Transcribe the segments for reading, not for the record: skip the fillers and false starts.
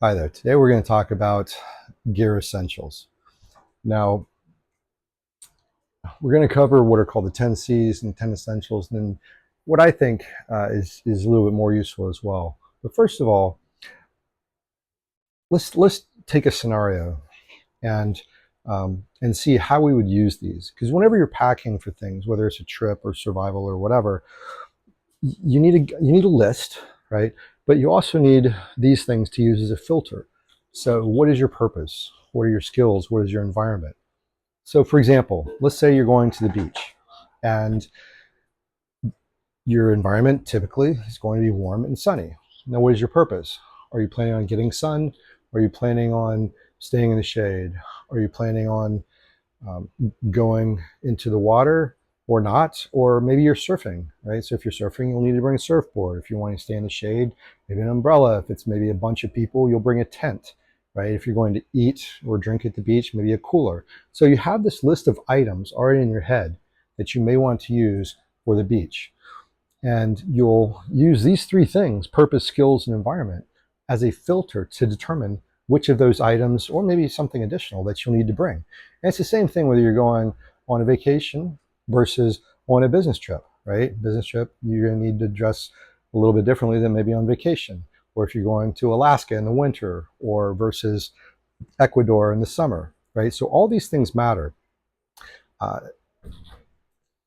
Hi there. Today we're going to talk about gear essentials. Now, we're going to cover what are called the 10 Cs and 10 essentials, and then what I think is a little bit more useful as well. But first of all, let's take a scenario and see how we would use these. Because whenever you're packing for things, whether it's a trip or survival or whatever, you need a list, right? But you also need these things to use as a filter. So, what is your purpose? What are your skills? What is your environment? So, for example, let's say you're going to the beach and your environment typically is going to be warm and sunny. Now, what is your purpose? Are you planning on getting sun? Are you planning on staying in the shade? Are you planning on um, going into the water or not? Or maybe you're surfing, right? So, if you're surfing, you'll need to bring a surfboard. If you want to stay in the shade, maybe an umbrella. If it's maybe a bunch of people, you'll bring a tent, right? If you're going to eat or drink at the beach, maybe a cooler. So you have this list of items already in your head that you may want to use for the beach. And you'll use these three things, purpose, skills, and environment, as a filter to determine which of those items, or maybe something additional that you'll need to bring. And it's the same thing whether you're going on a vacation versus on a business trip, right? Business trip, you're going to need to dress a little bit differently than maybe on vacation. Or if you're going to Alaska in the winter, or versus Ecuador in the summer, right? So all these things matter. Uh,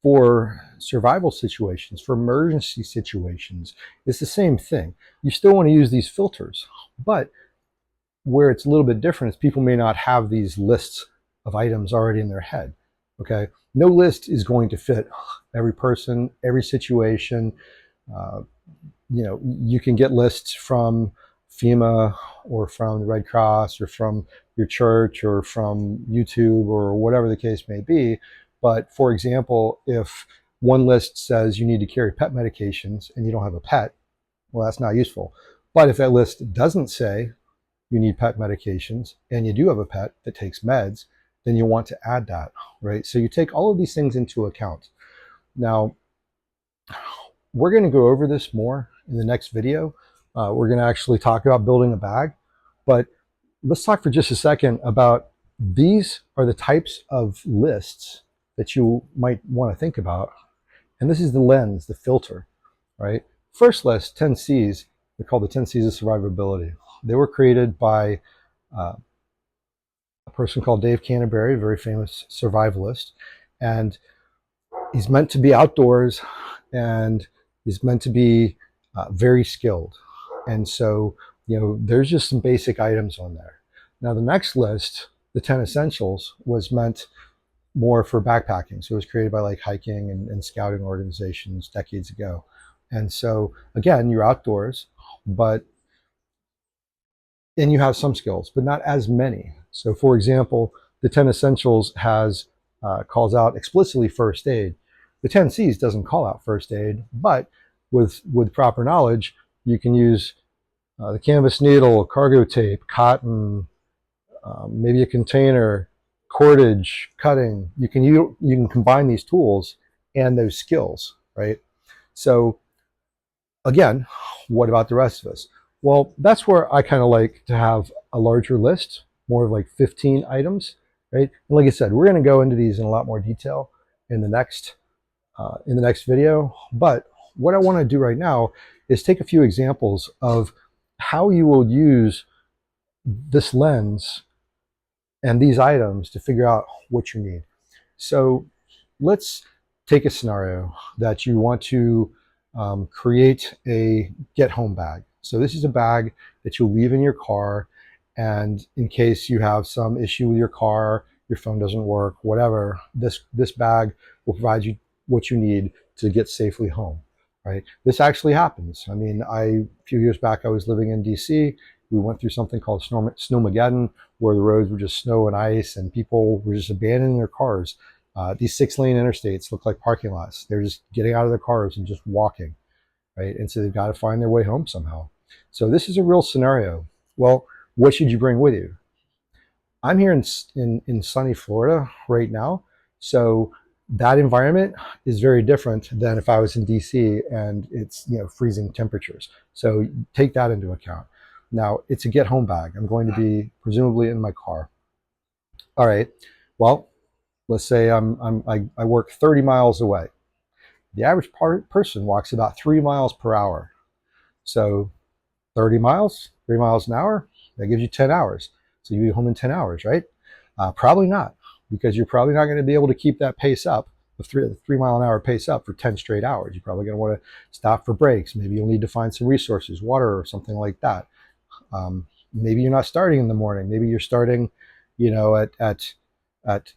for survival situations, for emergency situations, it's the same thing. You still want to use these filters, but where it's a little bit different is people may not have these lists of items already in their head. Okay, no list is going to fit every person, every situation. Uh, you can get lists from FEMA or from the Red Cross or from your church or from YouTube or whatever the case may be. But for example, if one list says you need to carry pet medications and you don't have a pet, well, that's not useful. But if that list doesn't say you need pet medications and you do have a pet that takes meds, then you want to add that, right? So you take all of these things into account. Now, we're going to go over this more in the next video. We're going to actually talk about building a bag, but let's talk for just a second about these are the types of lists that you might want to think about. And this is the lens, the filter, right? First list, 10 Cs, they're called the 10 Cs of Survivability. They were created by uh, a person called Dave Canterbury, a very famous survivalist. And he's meant to be outdoors and he's meant to be very skilled. And so, there's just some basic items on there. Now, the next list, the 10 essentials, was meant more for backpacking. So it was created by like hiking and scouting organizations decades ago. And so, again, you're outdoors, but and you have some skills, but not as many. So, for example, the 10 essentials has calls out explicitly first aid. The 10 C's doesn't call out first aid, but with proper knowledge, you can use the canvas needle, cargo tape, cotton, maybe a container, cordage, cutting. You can combine these tools and those skills, right? So again, what about the rest of us? Well, that's where I kind of like to have a larger list, more of like 15 items, right? And like I said, we're going to go into these in a lot more detail in the next video. But what I want to do right now is take a few examples of how you will use this lens and these items to figure out what you need. So let's take a scenario that you want to create a get home bag. So this is a bag that you'll leave in your car, and in case you have some issue with your car, your phone doesn't work, whatever, this bag will provide you what you need to get safely home. Right? This actually happens. I mean, a few years back, I was living in DC. We went through something called Snowmageddon, where the roads were just snow and ice, and people were just abandoning their cars. These 6-lane interstates look like parking lots. They're just getting out of their cars and just walking, right? And so they've got to find their way home somehow. So this is a real scenario. Well, what should you bring with you? I'm here in sunny Florida right now, so that environment is very different than if I was in DC and it's freezing temperatures. So take that into account. Now, it's a get home bag. I'm going to be presumably in my car. All right. Well, let's say I work 30 miles away. The average person walks about 3 miles per hour. So 30 miles, 3 miles an hour, that gives you 10 hours. So you'll be home in 10 hours, right? Probably not, because you're probably not going to be able to keep that pace up, the 3 mile an hour pace up for 10 straight hours. You're probably going to want to stop for breaks. Maybe you'll need to find some resources, water or something like that. Maybe you're not starting in the morning. Maybe you're starting, at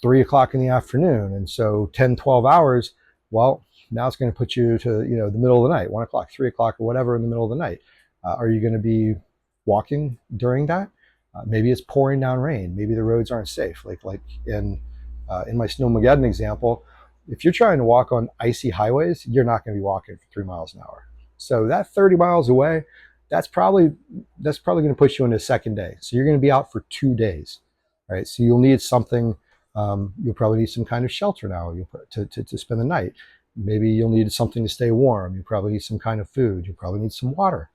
3 o'clock in the afternoon. And so 10, 12 hours, well, now it's going to put you to, the middle of the night, 1 o'clock, 3 o'clock, or whatever in the middle of the night. Are you going to be walking during that? Maybe it's pouring down rain. Maybe the roads aren't safe. Like in my Snowmageddon example, if you're trying to walk on icy highways, you're not going to be walking for 3 miles an hour. So that 30 miles away, that's probably going to push you into a second day. So you're going to be out for 2 days, right? So you'll need something. You'll probably need some kind of shelter now to spend the night. Maybe you'll need something to stay warm. You probably need some kind of food. You probably need some water.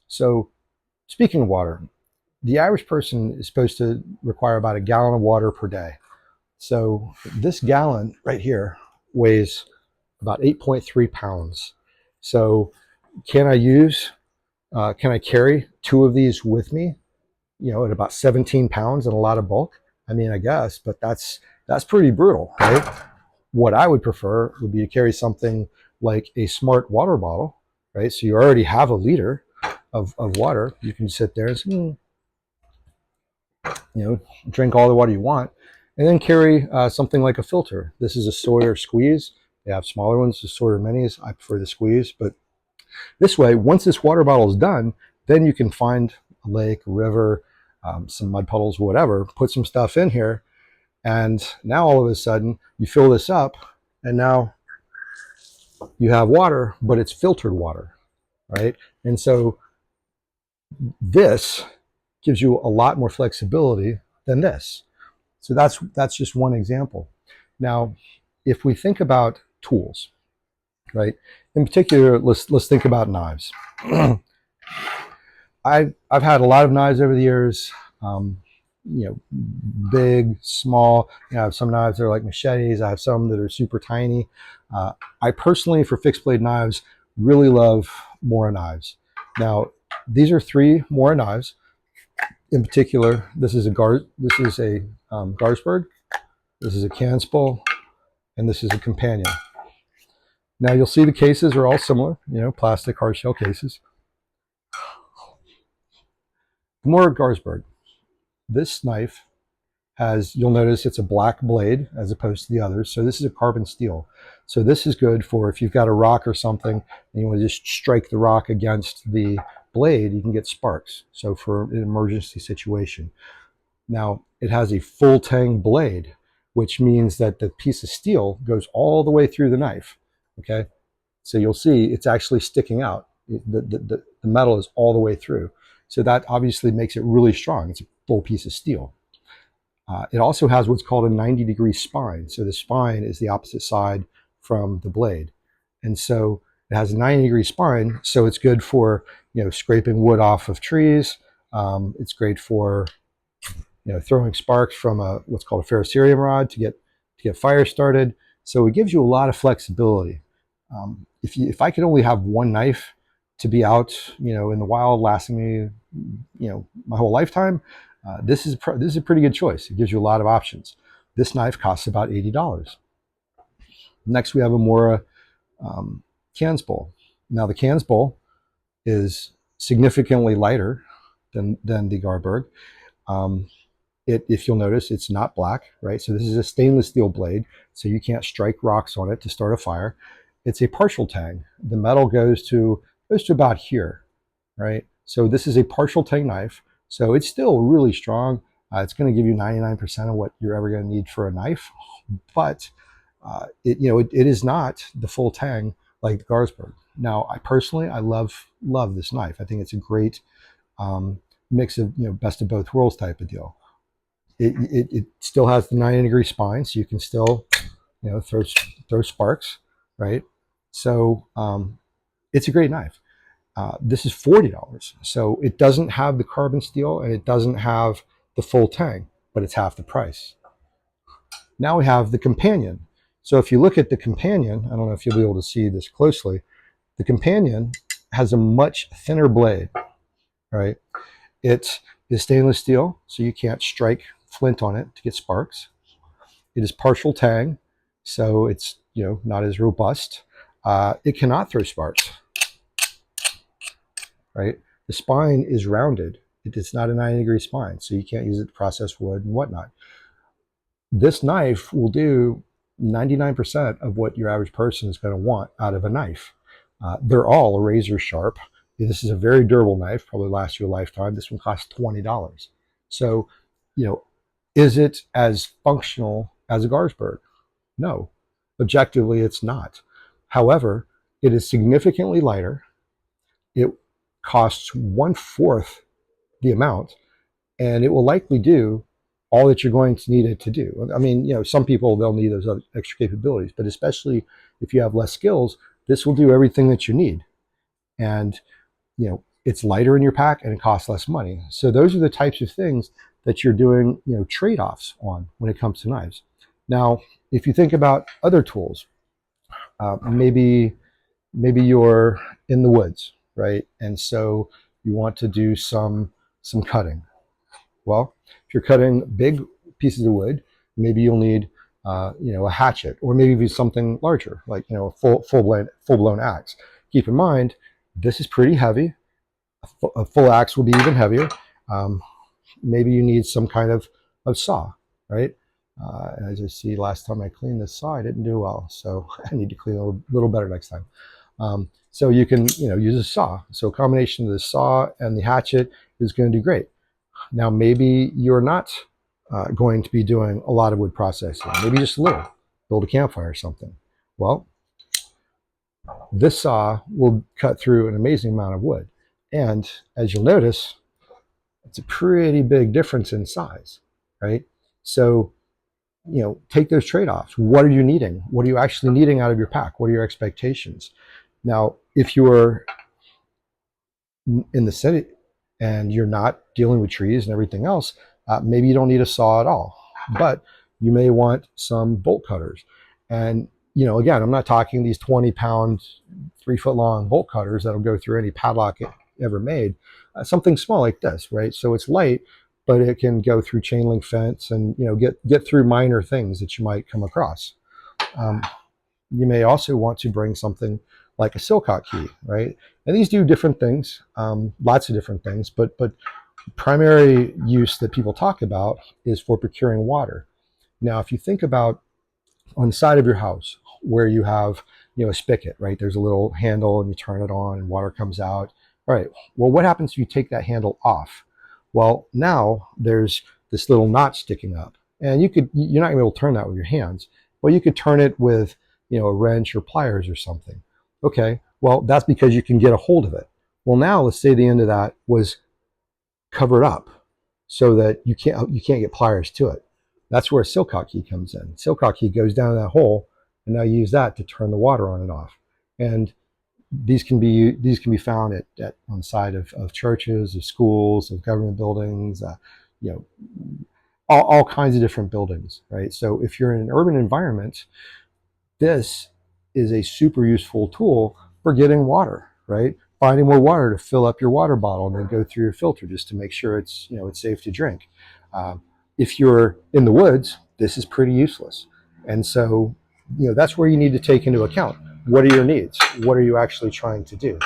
So speaking of water, the average person is supposed to require about a gallon of water per day. So this gallon right here weighs about 8.3 pounds. So can I carry 2 of these with me, at about 17 pounds and a lot of bulk? I mean, I guess, but that's pretty brutal, right? What I would prefer would be to carry something like a smart water bottle, right? So you already have a liter of water. You can sit there and drink all the water you want, and then carry something like a filter. This is a Sawyer Squeeze. They have smaller ones, the Sawyer Minis. I prefer the Squeeze, but this way, once this water bottle is done, then you can find a lake, a river, some mud puddles, whatever, put some stuff in here, and now all of a sudden you fill this up, and now you have water, but it's filtered water, right? And so this gives you a lot more flexibility than this. So that's just one example. Now, if we think about tools, right? In particular, let's think about knives. I've had a lot of knives over the years. Big, small. I have some knives that are like machetes. I have some that are super tiny. I personally, for fixed blade knives, really love Mora knives. Now, these are 3 Mora knives. In particular, this is a Garsberg, this is a Canspol, and this is a Companion. Now you'll see the cases are all similar, plastic hard shell cases. The Mora Garsberg. This knife you'll notice it's a black blade as opposed to the others. So this is a carbon steel. So this is good for if you've got a rock or something and you want to just strike the rock against the blade, you can get sparks. So for an emergency situation. Now it has a full tang blade, which means that the piece of steel goes all the way through the knife. Okay. So you'll see it's actually sticking out. The metal is all the way through. So that obviously makes it really strong. It's a full piece of steel. It also has what's called a 90-degree spine. So the spine is the opposite side from the blade. And so it has a 90-degree spine, so it's good for scraping wood off of trees. It's great for throwing sparks from what's called a ferrocerium rod to get fire started. So it gives you a lot of flexibility. If I could only have one knife to be out in the wild, lasting me my whole lifetime, this is a pretty good choice. It gives you a lot of options. This knife costs about $80. Next, we have a Mora Canspol. Now the Canspol is significantly lighter than the Garsberg. If you'll notice, it's not black, right? So this is a stainless steel blade, so you can't strike rocks on it to start a fire. It's a partial tang. The metal goes to about here, right? So this is a partial tang knife. So it's still really strong. It's going to give you 99% of what you're ever going to need for a knife, but it is not the full tang like the Garsberg. Now, I love this knife. I think it's a great mix of best of both worlds type of deal. It still has the 90-degree spine, so you can still throw sparks, right? So it's a great knife. This is $40. So it doesn't have the carbon steel and it doesn't have the full tang, but it's half the price. Now we have the companion. So if you look at the companion, I don't know if you'll be able to see this closely. The companion has a much thinner blade, right? It is stainless steel, so you can't strike flint on it to get sparks. It is partial tang, so it's not as robust. It cannot throw sparks, right? The spine is rounded. It is not a 90-degree spine, so you can't use it to process wood and whatnot. This knife will do 99% of what your average person is going to want out of a knife. They're all razor sharp. This is a very durable knife, probably lasts you a lifetime. This one costs $20. So, is it as functional as a Garsberg? No. Objectively, it's not. However, it is significantly lighter. It costs 1/4 the amount, and it will likely do all that you're going to need it to do. I mean, some people, they'll need those other extra capabilities, but especially if you have less skills, this will do everything that you need. And, it's lighter in your pack and it costs less money. So those are the types of things that you're doing, trade-offs on when it comes to knives. Now, if you think about other tools, maybe you're in the woods, right? And so you want to do some cutting. Well, if you're cutting big pieces of wood, maybe you'll need a hatchet, or maybe something larger, like a full blown axe. Keep in mind, this is pretty heavy. A full axe will be even heavier. Maybe you need some kind of saw, right? As I see, last time I cleaned this saw, I didn't do well, so I need to clean a little better next time. So you can use a saw. So a combination of the saw and the hatchet is going to do great. Now, maybe you're not going to be doing a lot of wood processing. Maybe just a little. Build a campfire or something. Well, this saw will cut through an amazing amount of wood. And as you'll notice, it's a pretty big difference in size, right? So, take those trade-offs. What are you needing? What are you actually needing out of your pack? What are your expectations? Now, if you're in the city and you're not dealing with trees and everything else, maybe you don't need a saw at all, but you may want some bolt cutters. And, again, I'm not talking these 20-pound, 3-foot long bolt cutters that'll go through any padlock ever made. Something small like this, right? So it's light, but it can go through chain link fence and, get through minor things that you might come across. You may also want to bring something like a Silcock key, right? And these do different things, lots of different things, but primary use that people talk about is for procuring water. Now, if you think about on the side of your house where you have, a spigot, right? There's a little handle and you turn it on and water comes out. All right, well, what happens if you take that handle off? Well, now there's this little notch sticking up, and you're not gonna be able to turn that with your hands. Well, you could turn it with, a wrench or pliers or something. Okay, well, that's because you can get a hold of it. Well, now let's say the end of that was covered up so that you can't get pliers to it. That's where a Silcock key comes in. Silcock key goes down that hole, and now you use that to turn the water on and off. And these can be found on the side of churches, of schools, of government buildings, all kinds of different buildings, right? So if you're in an urban environment, this is a super useful tool for getting water, right? Finding more water to fill up your water bottle and then go through your filter just to make sure it's safe to drink. If you're in the woods, this is pretty useless, and so that's where you need to take into account what are your needs, what are you actually trying to do.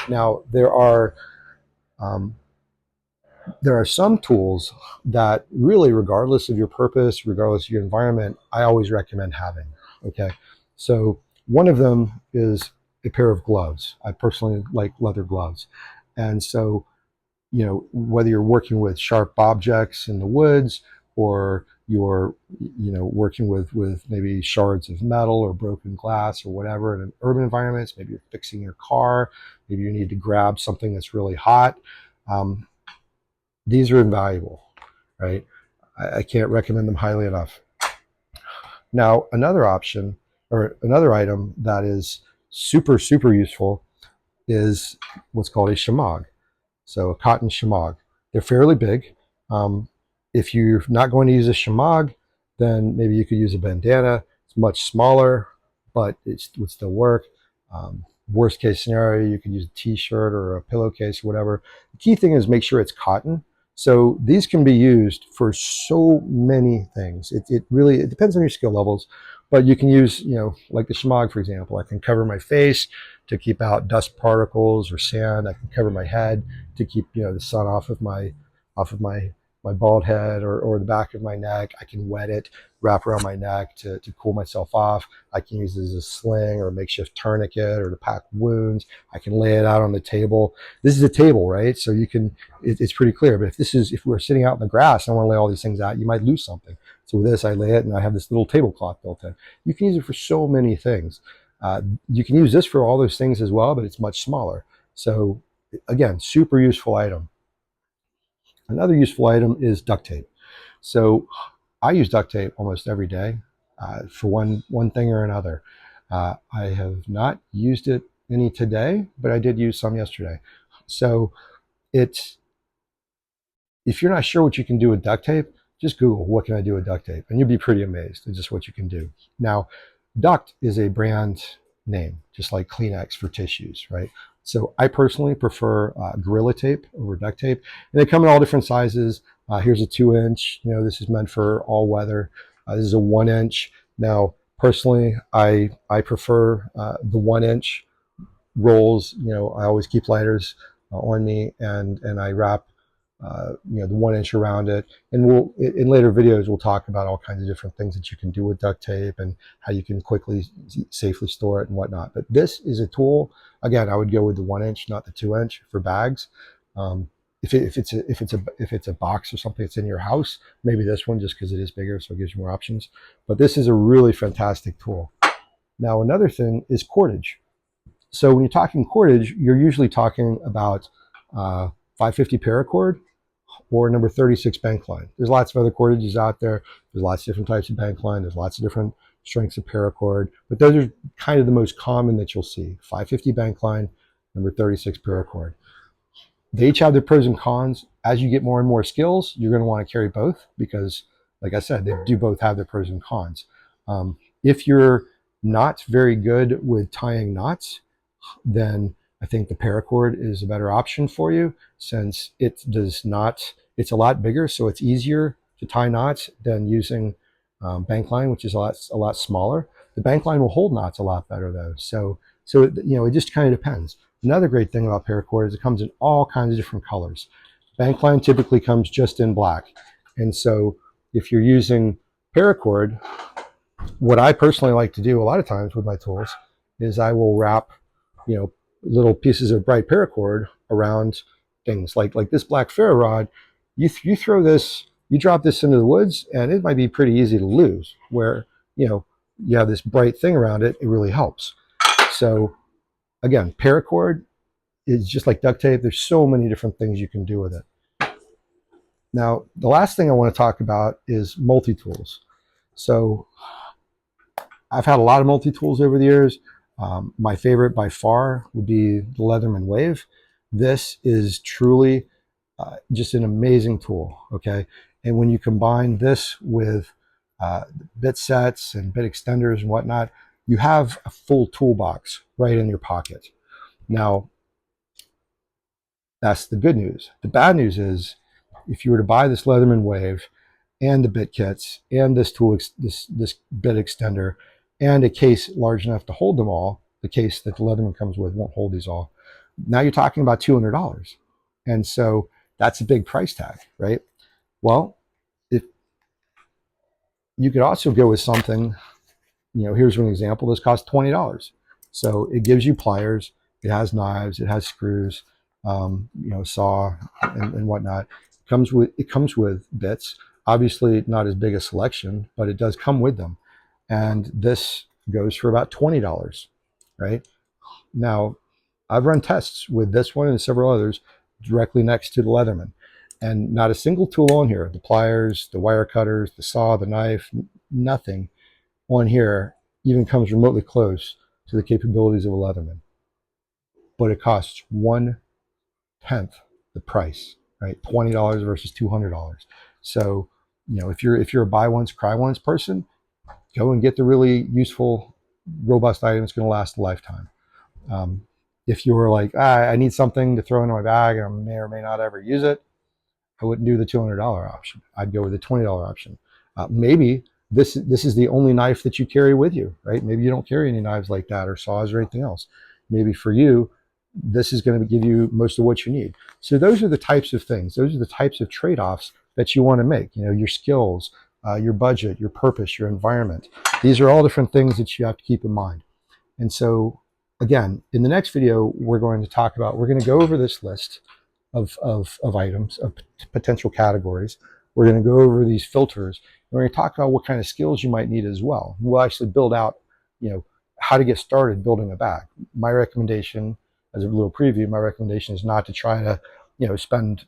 Now there are some tools that really, regardless of your purpose, regardless of your environment, I always recommend having. Okay, so one of them is a pair of gloves. I personally like leather gloves, and so whether you're working with sharp objects in the woods or you're working with maybe shards of metal or broken glass or whatever in an urban environments, maybe you're fixing your car, maybe you need to grab something that's really hot. These are invaluable, right? I can't recommend them highly enough. Now, another option or another item that is super, super useful is what's called a shamag. So a cotton shamag. They're fairly big. Um, if you're not going to use a shamag, then maybe you could use a bandana. It's much smaller, but it would still work. Worst case scenario, you could use a t-shirt or a pillowcase or whatever. The key thing is make sure it's cotton. So these can be used for so many things. It really, it depends on your skill levels, but you can use, like the shamag, for example. I can cover my face to keep out dust particles or sand. I can cover my head to keep the sun off of my bald head or the back of my neck. I can wet it, wrap around my neck to cool myself off. I can use it as a sling or a makeshift tourniquet or to pack wounds. I can lay it out on the table. This is a table, right? So you can, it's pretty clear. But if we're sitting out in the grass and I want to lay all these things out, you might lose something. So with this, I lay it and I have this little tablecloth built in. You can use it for so many things. You can use this for all those things as well, but it's much smaller. So again, super useful item. Another useful item is duct tape. So I use duct tape almost every day for one thing or another. I have not used it any today, but I did use some yesterday. So it's if you're not sure what you can do with duct tape, just Google what can I do with duct tape, and you'll be pretty amazed at just what you can do. Now, Duct is a brand name, just like Kleenex for tissues, right? So I personally prefer Gorilla Tape over duct tape, and they come in all different sizes. Here's a 2-inch. This is meant for all weather. This is a 1-inch. Now, personally, I prefer the 1-inch rolls. I always keep lighters on me, and I wrap the 1-inch around it. And we'll in later videos we'll talk about all kinds of different things that you can do with duct tape and how you can quickly safely store it and whatnot. But this is a tool. Again, I would go with the 1-inch, not the 2-inch for bags. If it's a box or something that's in your house, maybe this one, just because it is bigger, so it gives you more options. But this is a really fantastic tool. Now, another thing is cordage. So when you're talking cordage, you're usually talking about 550 paracord or number 36 bank line. There's lots of other cordages out there. There's lots of different types of bank line. There's lots of different strengths of paracord, but those are kind of the most common that you'll see. 550 bank line, number 36 paracord. They each have their pros and cons. As you get more and more skills, you're going to want to carry both because, like I said, they do both have their pros and cons. If you're not very good with tying knots, then I think the paracord is a better option for you since it does not, it's a lot bigger, so it's easier to tie knots than using bank line, which is a lot smaller. The bank line will hold knots a lot better though. So it just kind of depends. Another great thing about paracord is it comes in all kinds of different colors. Bank line typically comes just in black. And so if you're using paracord, what I personally like to do a lot of times with my tools is I will wrap, little pieces of bright paracord around things like this black ferro rod. You throw this, you drop this into the woods, and it might be pretty easy to lose. Where you have this bright thing around it, it really helps. So again, paracord is just like duct tape. There's so many different things you can do with it. Now, the last thing I want to talk about is multi-tools. So I've had a lot of multi-tools over the years. My favorite by far would be the Leatherman Wave. This is truly just an amazing tool, okay? And when you combine this with bit sets and bit extenders and whatnot, you have a full toolbox right in your pocket. Now, that's the good news. The bad news is if you were to buy this Leatherman Wave and the bit kits and this tool, this bit extender, and a case large enough to hold them all, the case that the Leatherman comes with won't hold these all. Now you're talking about $200. And so that's a big price tag, right? Well, if you could also go with something, here's an example. This costs $20. So it gives you pliers, it has knives, it has screws, saw and whatnot. It comes with bits. Obviously not as big a selection, but it does come with them. And this goes for about $20, right? Now, I've run tests with this one and several others directly next to the Leatherman, and not a single tool on here, the pliers, the wire cutters, the saw, the knife, nothing on here even comes remotely close to the capabilities of a Leatherman. but it costs 1/10 the price, right? $20 versus $200. So, if you're a buy once, cry once person, go and get the really useful, robust item that's going to last a lifetime. If you were like, I need something to throw into my bag and I may or may not ever use it, I wouldn't do the $200 option. I'd go with the $20 option. Maybe this is the only knife that you carry with you, right? Maybe you don't carry any knives like that or saws or anything else. Maybe for you, this is going to give you most of what you need. So those are the types of things. Those are the types of trade-offs that you want to make. Your skills, your budget, your purpose, your environment. These are all different things that you have to keep in mind. And so, again, in the next video, we're going to go over this list of items, of potential categories. We're going to go over these filters. And we're going to talk about what kind of skills you might need as well. We'll actually build out, how to get started building a bag. My recommendation, as a little preview, my recommendation is not to try to, spend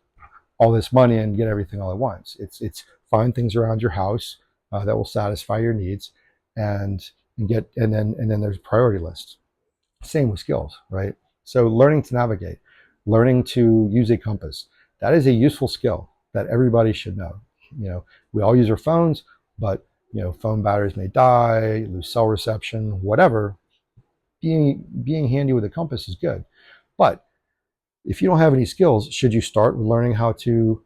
all this money and get everything all at once. It's find things around your house that will satisfy your needs, and then there's a priority list. Same with skills, right? So learning to navigate, learning to use a compass, that is a useful skill that everybody should know. We all use our phones, but phone batteries may die, lose cell reception, whatever. Being handy with a compass is good. But if you don't have any skills, should you start with learning how to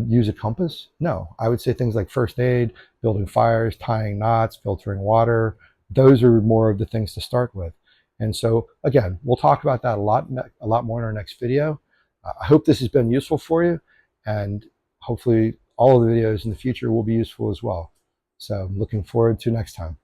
use a compass? No, I would say things like first aid, building fires, tying knots, filtering water. Those are more of the things to start with. And so again, we'll talk about that a lot more in our next video. I hope this has been useful for you, and hopefully all of the videos in the future will be useful as well. So I'm looking forward to next time.